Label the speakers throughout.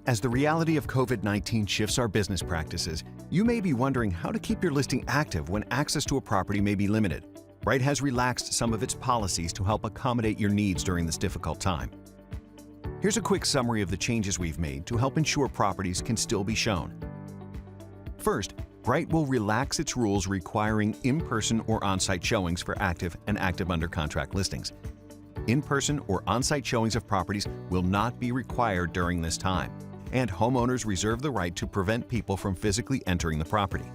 Speaker 1: As the reality of COVID-19 shifts our business practices, you may be wondering how to keep your listing active when access to a property may be limited. Bright has relaxed some of its policies to help accommodate your needs during this difficult time. Here's a quick summary of the changes we've made to help ensure properties can still be shown. First, Bright will relax its rules requiring in-person or on-site showings for active and active under contract listings. In-person or on-site showings of properties will not be required during this time, and homeowners reserve the right to prevent people from physically entering the property.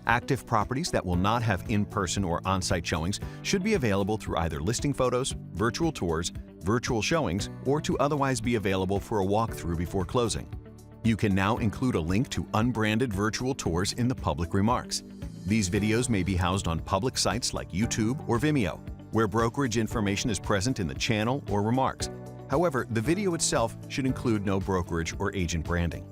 Speaker 1: Active properties that will not have in-person or on-site showings should be available through either listing photos, virtual tours, virtual showings, or to otherwise be available for a walkthrough before closing. You can now include a link to unbranded virtual tours in the public remarks. These videos may be housed on public sites like YouTube or Vimeo, where brokerage information is present in the channel or remarks. However, the video itself should include no brokerage or agent branding.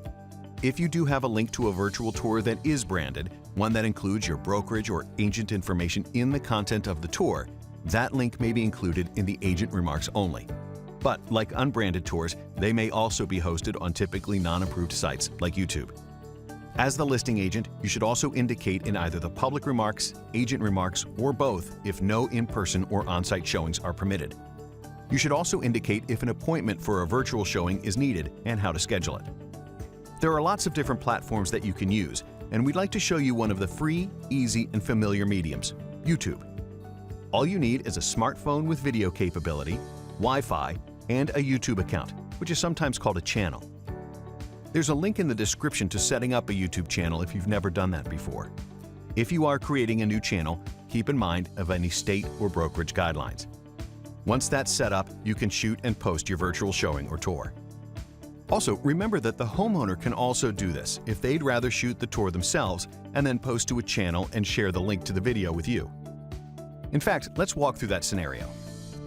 Speaker 1: If you do have a link to a virtual tour that is branded, one that includes your brokerage or agent information in the content of the tour, that link may be included in the agent remarks only. But like unbranded tours, they may also be hosted on typically non-approved sites like YouTube. As the listing agent, you should also indicate in either the public remarks, agent remarks, or both if no in-person or on-site showings are permitted. You should also indicate if an appointment for a virtual showing is needed and how to schedule it. There are lots of different platforms that you can use, and we'd like to show you one of the free, easy, and familiar mediums, YouTube. All you need is a smartphone with video capability, Wi-Fi, and a YouTube account, which is sometimes called a channel. There's a link in the description to setting up a YouTube channel if you've never done that before. If you are creating a new channel, keep in mind of any state or brokerage guidelines. Once that's set up, you can shoot and post your virtual showing or tour. Also, remember that the homeowner can also do this if they'd rather shoot the tour themselves and then post to a channel and share the link to the video with you. In fact, let's walk through that scenario.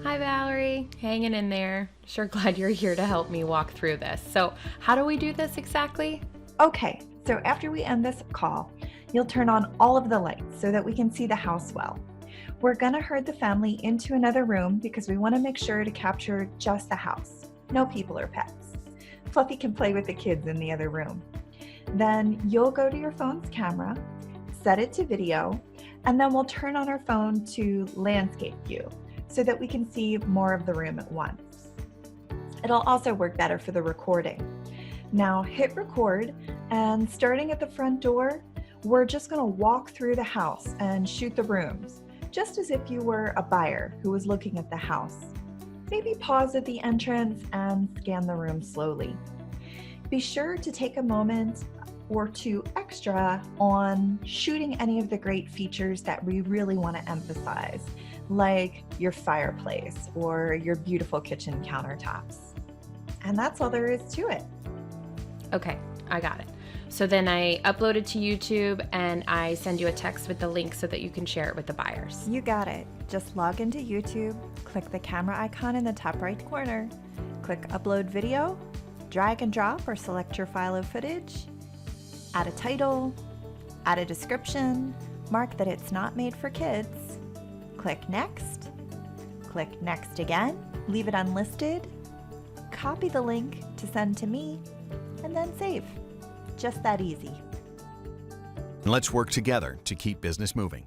Speaker 2: Hi Valerie, hanging in there. Sure glad you're here to help me walk through this. So how do we do this exactly?
Speaker 3: Okay, so after we end this call, you'll turn on all of the lights so that we can see the house well. We're gonna herd the family into another room because we wanna make sure to capture just the house, no people or pets. Fluffy can play with the kids in the other room. Then you'll go to your phone's camera, set it to video, and then we'll turn on our phone to landscape view so that we can see more of the room at once. It'll also work better for the recording. Now hit record, and starting at the front door, we're just gonna walk through the house and shoot the rooms, just as if you were a buyer who was looking at the house. Maybe pause at the entrance and scan the room slowly. Be sure to take a moment or two extra on shooting any of the great features that we really want to emphasize, like your fireplace or your beautiful kitchen countertops. And that's all there is to it.
Speaker 2: Okay, I got it. So then I upload it to YouTube and I send you a text with the link so that you can share it with the buyers.
Speaker 3: You got it. Just log into YouTube, click the camera icon in the top right corner, click upload video, drag and drop or select your file of footage, add a title, add a description, mark that it's not made for kids, click next again, leave it unlisted, copy the link to send to me, and then save. Just that easy.
Speaker 1: Let's work together to keep business moving.